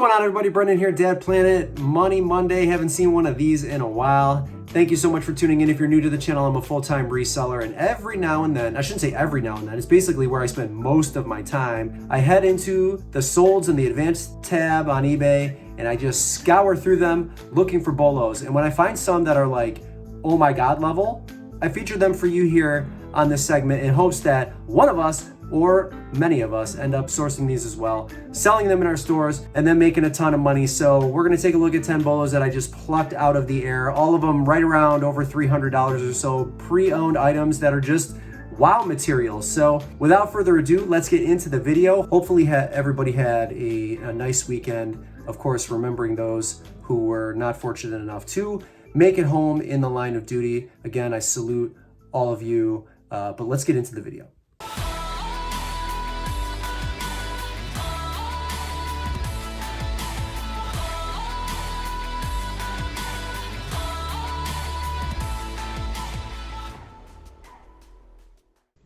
going on, everybody? Brendan here, Dad Planet. Money Monday. Haven't seen one of these in a while. Thank you so much for tuning in. If you're new to the channel, I'm a full-time reseller, and every now and then, I shouldn't say every now and then, it's basically where I spend most of my time. I head into the solds and the advanced tab on eBay, and I just scour through them looking for bolos. And when I find some that are like, oh my God level, I feature them for you here on this segment in hopes that one of us or many of us end up sourcing these as well, selling them in our stores, and then making a ton of money. So we're gonna take a look at 10 bolos that I just plucked out of the air, all of them right around over $300 or so, pre-owned items that are just wow materials. So without further ado, let's get into the video. Hopefully everybody had a nice weekend. Of course, remembering those who were not fortunate enough to make it home in the line of duty. Again, I salute all of you, but let's get into the video.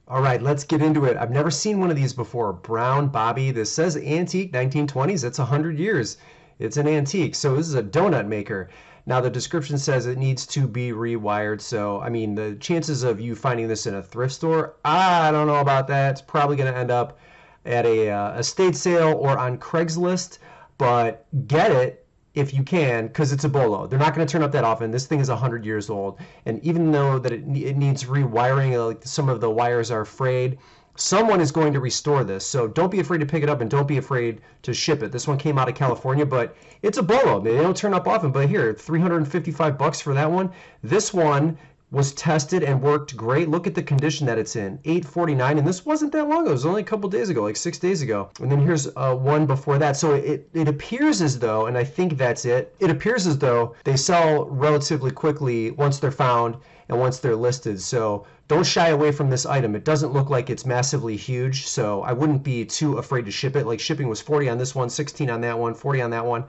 All right, let's get into it. I've never seen one of these before. Brown Bobby. This says antique, 1920s. It's 100 years. It's an antique. So this is a donut maker. Now the description says it needs to be rewired. So, I mean, the chances of you finding this in a thrift store, I don't know about that. It's probably going to end up at a estate sale or on Craigslist. But get it if you can, because it's a bolo. They're not going to turn up that often. This thing is 100 years old, and even though that it needs rewiring, like some of the wires are frayed, someone is going to restore this. So don't be afraid to pick it up, and don't be afraid to ship it. This one came out of California, but it's a bolo. They don't turn up often, but here, 355 bucks for that one. This one was tested and worked great. Look at the condition that it's in, 849, and this wasn't that long ago. It was only a couple days ago, like 6 days ago. And then here's one before that. So it appears as though, and I think that's it, it appears as though they sell relatively quickly once they're found and once they're listed. So don't shy away from this item. It doesn't look like it's massively huge, so I wouldn't be too afraid to ship it. Like shipping was 40 on this one, 16 on that one, 40 on that one.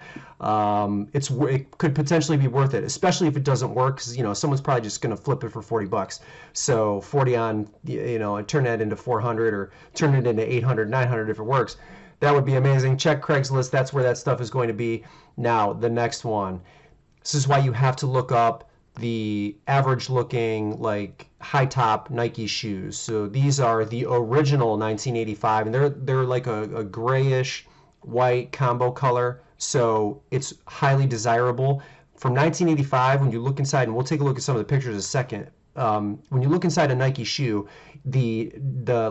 It could potentially be worth it, especially if it doesn't work, because someone's probably just going to flip it for 40 bucks. So 40 on, and turn that into 400 or turn it into 800, 900 if it works. That would be amazing. Check Craigslist. That's where that stuff is going to be. Now, the next one. This is why you have to look up the average looking like high top Nike shoes. So these are the original 1985, and they're like a grayish white combo color. So it's highly desirable. From 1985, when you look inside, and we'll take a look at some of the pictures in a second. When you look inside a Nike shoe, the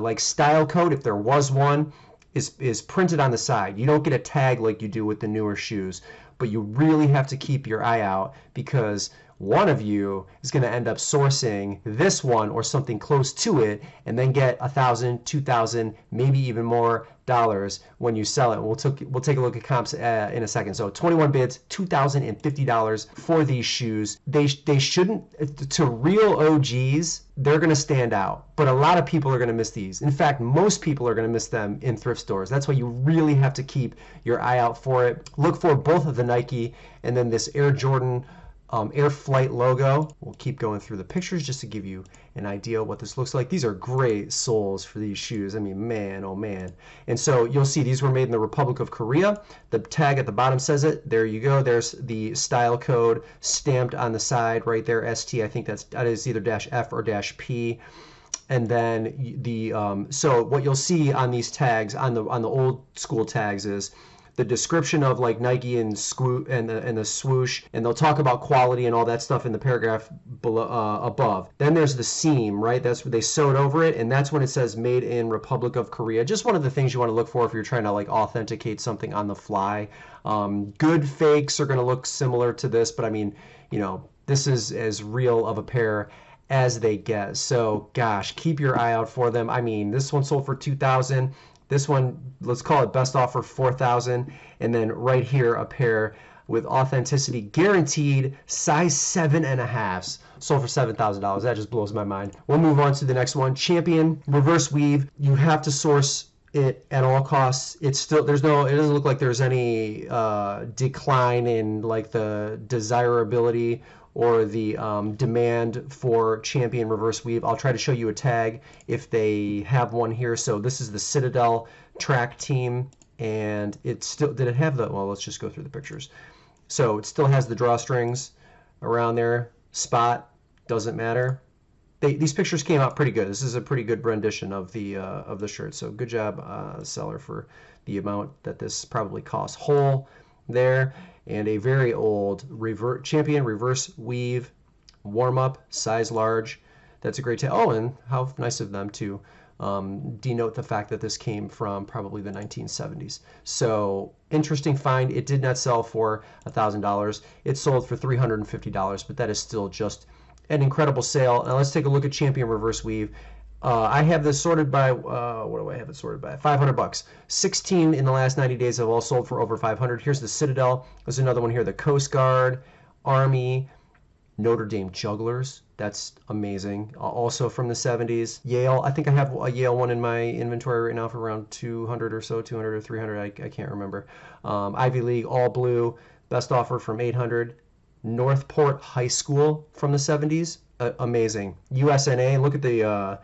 like style code, if there was one, is printed on the side. You don't get a tag like you do with the newer shoes, but you really have to keep your eye out, because one of you is going to end up sourcing this one or something close to it, and then get $1,000, $2,000, maybe even more dollars when you sell it. We'll take a look at comps in a second. So 21 bids, $2,050 for these shoes. They shouldn't, to real OGs, they're going to stand out, but a lot of people are going to miss these. In fact, most people are going to miss them in thrift stores. That's why you really have to keep your eye out for it. Look for both of the Nike and then this Air Jordan Air Flight logo. We'll keep going through the pictures just to give you an idea what this looks like. These are great soles for these shoes. I mean, man, oh man. And so you'll see these were made in the Republic of Korea. The tag at the bottom says it. There you go. There's the style code stamped on the side right there, ST. I think that is either -F or -P. And then so what you'll see on these tags, on the old school tags, is the description of like Nike and the swoosh, and they'll talk about quality and all that stuff in the paragraph below, above. Then there's the seam, right? That's where they sewed over it, and that's when it says made in Republic of Korea. Just one of the things you want to look for if you're trying to like authenticate something on the fly. Good fakes are going to look similar to this, but I mean, this is as real of a pair as they get. So gosh, keep your eye out for them. I mean, this one sold for $2,000. This one, let's call it best offer, $4,000. And then right here, a pair with authenticity guaranteed, size 7.5, sold for $7,000. That just blows my mind. We'll move on to the next one. Champion reverse weave. You have to source it at all costs. It's still, it doesn't look like there's any decline in like the desirability or the demand for Champion reverse weave. I'll try to show you a tag if they have one here. So this is the Citadel track team and it still, did it have the, well, let's just go through the pictures. So it still has the drawstrings around there. Spot, doesn't matter. These pictures came out pretty good. This is a pretty good rendition of the shirt. So good job, seller, for the amount that this probably costs. Hole there, and a very old Champion reverse weave warm-up, size large. That's a great tale. Oh, and how nice of them to denote the fact that this came from probably the 1970s. So interesting find. It did not sell for $1,000. It sold for $350, but that is still just an incredible sale. Now let's take a look at Champion reverse weave. I have this sorted by, what do I have it sorted by? $500. 16 in the last 90 days have all sold for over 500. Here's the Citadel. There's another one here, the Coast Guard, Army, Notre Dame Jugglers. That's amazing. Also from the 70s. Yale. I think I have a Yale one in my inventory right now for around 200 or so, 200 or 300. I can't remember. Ivy League, all blue. Best offer from 800. Northport High School from the 70s. Amazing. USNA. Look at to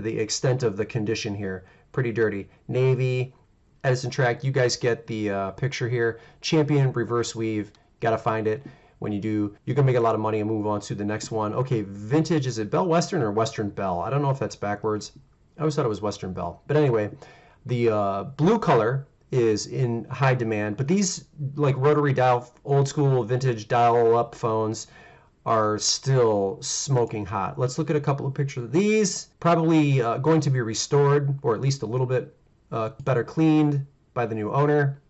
the extent of the condition here. Pretty dirty. Navy, Edison Track. You guys get the picture here. Champion reverse weave. Gotta find it. When you do, you can make a lot of money and move on to the next one. Okay, vintage. Is it Belle Western or Western Belle? I don't know if that's backwards. I always thought it was Western Belle. But anyway, the blue color is in high demand. But these like rotary dial, old school vintage dial up phones are still smoking hot. Let's look at a couple of pictures of these. Probably going to be restored, or at least a little bit better cleaned by the new owner.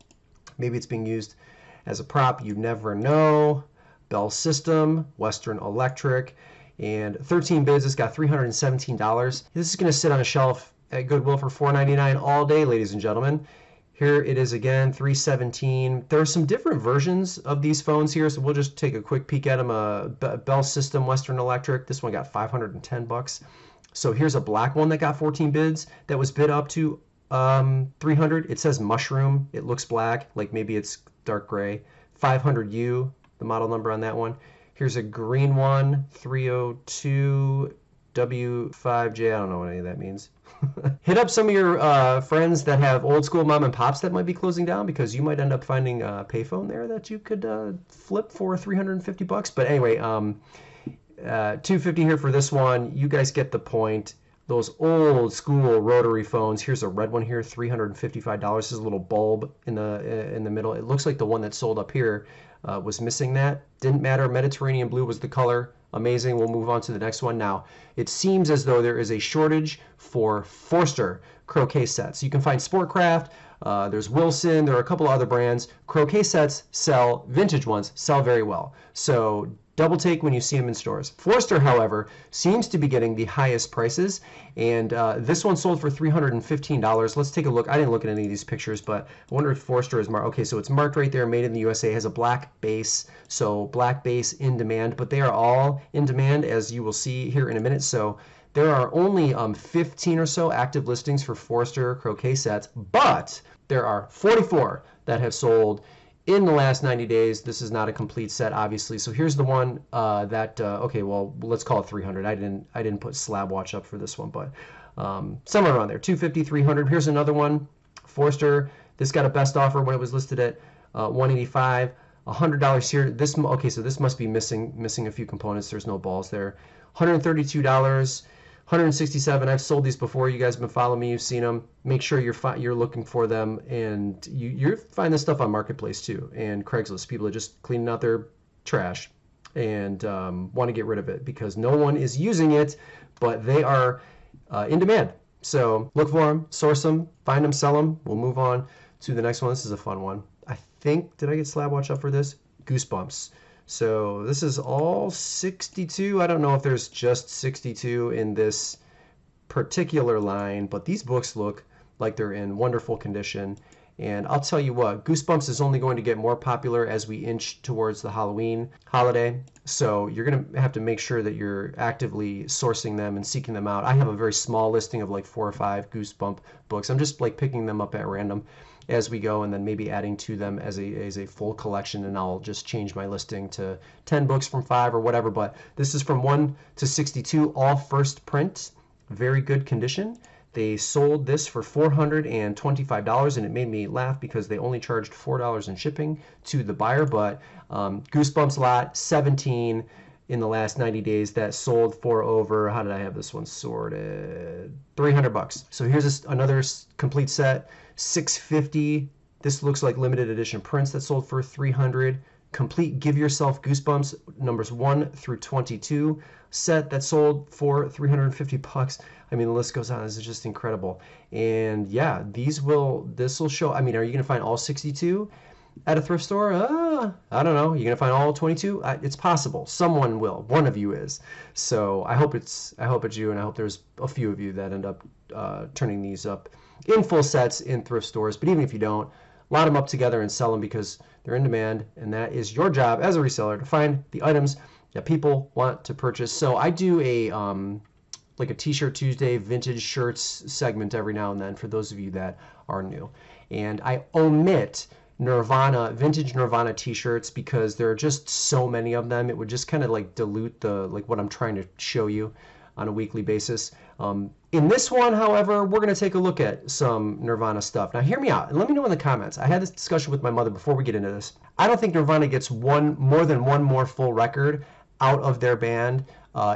Maybe it's being used as a prop. You never know. Bell System, Western Electric, and 13 bids. It's got $317. This is going to sit on a shelf at Goodwill for $4.99 all day, ladies and gentlemen. Here it is again, $317. There are some different versions of these phones here, so we'll just take a quick peek at them. Bell System, Western Electric. This one got $510. So here's a black one that got 14 bids that was bid up to 300. It says mushroom. It looks black, like maybe it's dark gray. 500U, the model number on that one. Here's a green one, 302W5J. I don't know what any of that means. Hit up some of your friends that have old school mom and pops that might be closing down, because you might end up finding a payphone there that you could flip for $350. But anyway, $250 here for this one. You guys get the point. Those old school rotary phones. Here's a red one here, $355. This is a little bulb in the middle. It looks like the one that sold up here was missing that. Didn't matter. Mediterranean blue was the color. Amazing. We'll move on to the next one. Now, it seems as though there is a shortage for Forster croquet sets. You can find Sportcraft. There's Wilson. There are a couple of other brands. Croquet sets sell, vintage ones sell very well. So double take when you see them in stores. Forster, however, seems to be getting the highest prices, and this one sold for $315. Let's take a look. I didn't look at any of these pictures, but I wonder if Forster is marked. Okay, so it's marked right there, made in the USA, has a black base, so black base in demand, but they are all in demand, as you will see here in a minute. So there are only 15 or so active listings for Forster croquet sets, but there are 44 that have sold in the last 90 days. This is not a complete set, obviously. So here's the one okay, well, let's call it 300. I didn't put slab watch up for this one, but somewhere around there, 250, 300. Here's another one, Forster. This got a best offer when it was listed at $185, $100 here. This, okay, so this must be missing a few components. There's no balls there. $132. 167. I've sold these before. You guys have been following me. You've seen them. Make sure you're looking for them, and you find this stuff on Marketplace too, and Craigslist. People are just cleaning out their trash and want to get rid of it because no one is using it, but they are in demand. So look for them, source them, find them, sell them. We'll move on to the next one. This is a fun one. I think, did I get slab watch up for this? Goosebumps. So this is all 62. I don't know if there's just 62 in this particular line, but these books look like they're in wonderful condition. And I'll tell you what, Goosebumps is only going to get more popular as we inch towards the Halloween holiday. So you're going to have to make sure that you're actively sourcing them and seeking them out. I have a very small listing of like 4 or 5 Goosebump books. I'm just like picking them up at random as we go, and then maybe adding to them as a full collection, and I'll just change my listing to 10 books from 5 or whatever. But this is from 1 to 62, all first print, very good condition. They sold this for $425, and it made me laugh because they only charged $4 in shipping to the buyer. But Goosebumps lot, 17 in the last 90 days that sold for over, how did I have this one sorted? $300. So here's another complete set, $650. This looks like limited edition prints that sold for $300. Complete Give Yourself Goosebumps numbers 1 through 22 set that sold for $350. I mean, the list goes on. This is just incredible. And yeah, this will show. I mean, are you gonna find all 62 at a thrift store? I don't know. You're gonna find all 22? It's possible. Someone will. One of you is. So I hope it's you, and I hope there's a few of you that end up turning these up in full sets in thrift stores. But even if you don't, lot them up together and sell them because they're in demand, and that is your job as a reseller to find the items that people want to purchase. So I do a like a T-shirt Tuesday vintage shirts segment every now and then for those of you that are new, and I omit vintage Nirvana T-shirts because there are just so many of them. It would just kind of like dilute the what I'm trying to show you on a weekly basis. In this one, however, we're going to take a look at some Nirvana stuff. Now, hear me out and let me know in the comments. I had this discussion with my mother before we get into this. I don't think Nirvana gets more than one more full record out of their band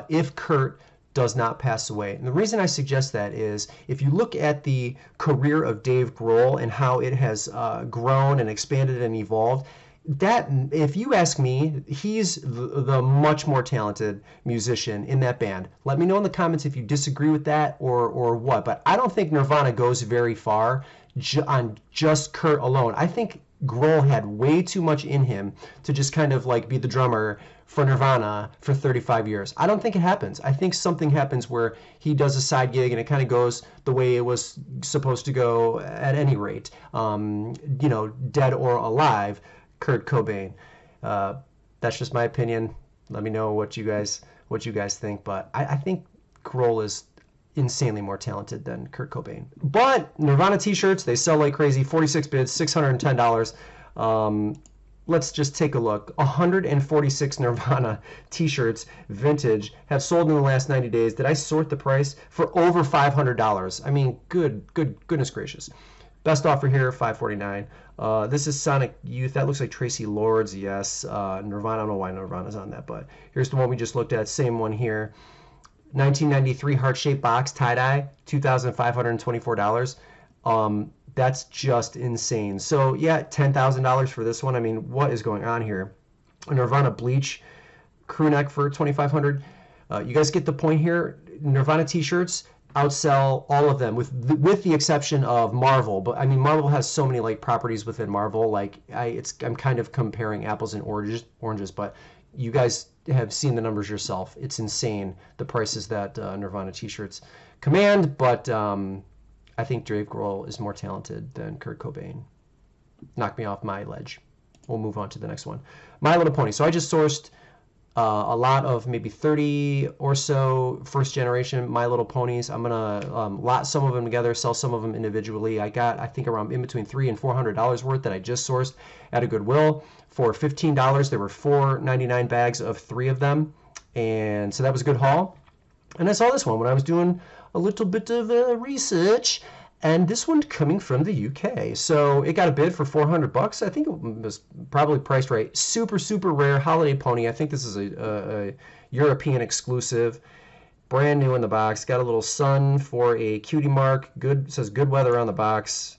if Kurt does not pass away. And the reason I suggest that is if you look at the career of Dave Grohl and how it has grown and expanded and evolved, that, if you ask me, he's the much more talented musician in that band. Let me know in the comments if you disagree with that or what. But I don't think Nirvana goes very far on just Kurt alone. I think Grohl had way too much in him to just kind of like be the drummer for Nirvana for 35 years. I don't think it happens. I think something happens where he does a side gig and it kind of goes the way it was supposed to go at any rate. Dead or alive, Kurt Cobain. That's just my opinion. Let me know what you guys think. But I think Grohl is insanely more talented than Kurt Cobain. But Nirvana T-shirts, they sell like crazy. 46 bids, $610. Let's just take a look. 146 Nirvana T-shirts, vintage, have sold in the last 90 days. Did I sort the price? For over $500. I mean, goodness gracious. Best offer here, $549. This is Sonic Youth. That looks like Tracy Lords. Yes. Nirvana. I don't know why Nirvana's on that, but here's the one we just looked at. Same one here. 1993 heart-shaped box, tie-dye, $2,524. That's just insane. So yeah, $10,000 for this one. I mean, what is going on here? A Nirvana bleach crew neck for $2,500. You guys get the point here. Nirvana T-shirts outsell all of them with the exception of Marvel. But I mean, Marvel has so many like properties within Marvel. Like I'm kind of comparing apples and oranges. But you guys have seen the numbers yourself. It's insane the prices that Nirvana T-shirts command. But I think Dave Grohl is more talented than Kurt Cobain. Knock me off my ledge. We'll move on to the next one. My Little Pony. So I just sourced a lot of maybe 30 or so first generation My Little Ponies. I'm gonna lot some of them together, sell some of them individually. I got, I think, around in between $300 and $400 worth that I just sourced at a Goodwill for $15. There were $4.99 bags of 3 of them, and so that was a good haul. And I saw this one when I was doing a little bit of research, and this one coming from the UK. So it got a bid for $400. I think it was probably priced right. Super, super rare holiday pony. I think this is a European exclusive. Brand new in the box. Got a little sun for a cutie mark. Good, says good weather on the box.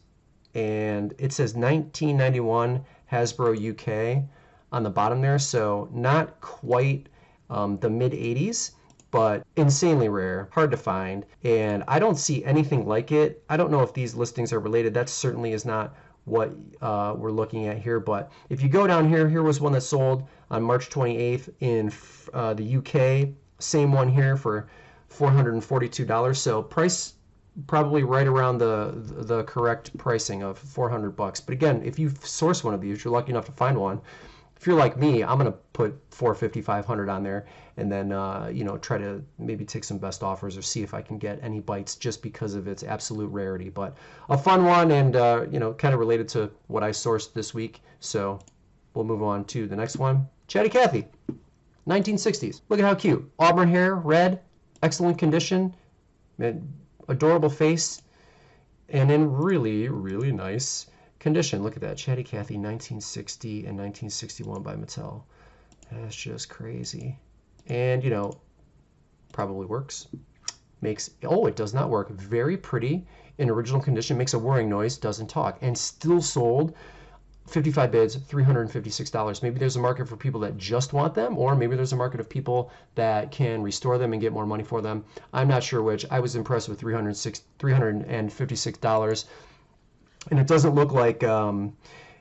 And it says 1991 Hasbro UK on the bottom there. So not quite the mid 80s. But insanely rare, hard to find, and I don't see anything like it. I don't know if these listings are related. That certainly is not what we're looking at here. But if you go down here, here was one that sold on March 28th in the UK. Same one here for $442. So price probably right around the correct pricing of $400. But again, if you source one of these, you're lucky enough to find one. If you're like me, I'm gonna put $450, $500 on there, and then try to maybe take some best offers or see if I can get any bites just because of its absolute rarity. But a fun one, and kind of related to what I sourced this week. So we'll move on to the next one. Chatty Cathy, 1960s. Look at how cute. Auburn hair, red, excellent condition. adorable face and in really, really nice condition. Look at that, Chatty Cathy 1960 and 1961 by Mattel. That's just crazy. And you know, probably works. Makes, oh, it does not work. Very pretty in original condition, makes a whirring noise, doesn't talk, and still sold 55 bids, $356. Maybe there's a market for people that just want them, or maybe there's a market of people that can restore them and get more money for them. I'm not sure which. I was impressed with $356, and it doesn't look like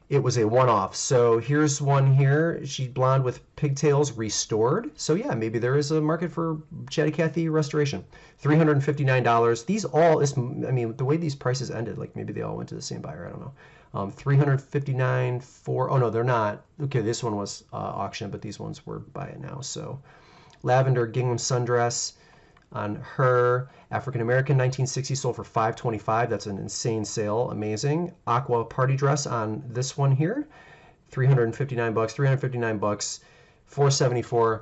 it was a one-off. So here's one here. She's blonde with pigtails restored. So yeah, maybe there is a market for Chatty Cathy restoration. $359. These all, I mean, the way these prices ended, like maybe they all went to the same buyer. I don't know. 359 for, oh no, they're not. Okay, this one was auction, but these ones were buy it now. So lavender gingham sundress on her. African American 1960 sold for $525. That's an insane sale. Amazing. Aqua party dress on this one here. $359. $359. $474.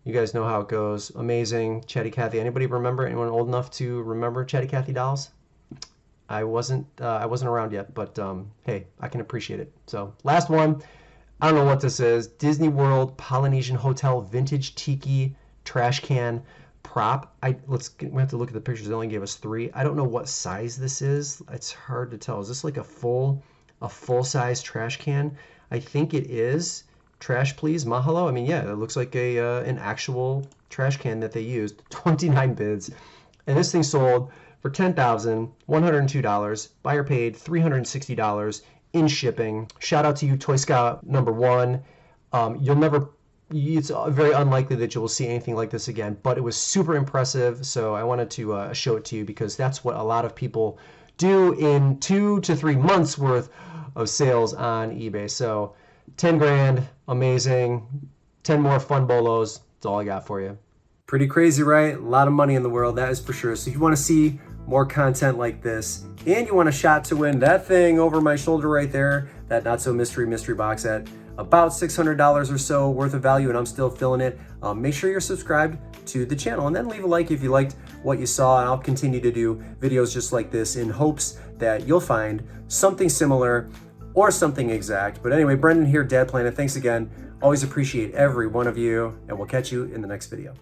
You guys know how it goes. Amazing. Chatty Cathy. Anybody remember? Anyone old enough to remember Chatty Cathy dolls? I wasn't around yet, but hey, I can appreciate it. So last one, I don't know what this is. Disney World Polynesian Hotel Vintage Tiki Trash Can Prop. We have to look at the pictures. They only gave us 3. I don't know what size this is. It's hard to tell. Is this like a full size trash can? I think it is. Trash please, mahalo. I mean, yeah, it looks like an actual trash can that they used. 29 bids, and this thing sold for $10,102. Buyer paid $360 in shipping. Shout out to you, Toy Scout number 1. It's very unlikely that you will see anything like this again, but it was super impressive. So I wanted to show it to you because that's what a lot of people do in 2 to 3 months worth of sales on eBay. So 10 grand, amazing. 10 more fun bolos. That's all I got for you. Pretty crazy, right? A lot of money in the world, that is for sure. So if you want to see more content like this, and you want a shot to win that thing over my shoulder right there, that not so mystery box at about $600 or so worth of value, and I'm still filling it, make sure you're subscribed to the channel, and then leave a like if you liked what you saw, and I'll continue to do videos just like this in hopes that you'll find something similar or something exact. But anyway, Brendan here, Dad Planet. Thanks again. Always appreciate every one of you, and we'll catch you in the next video.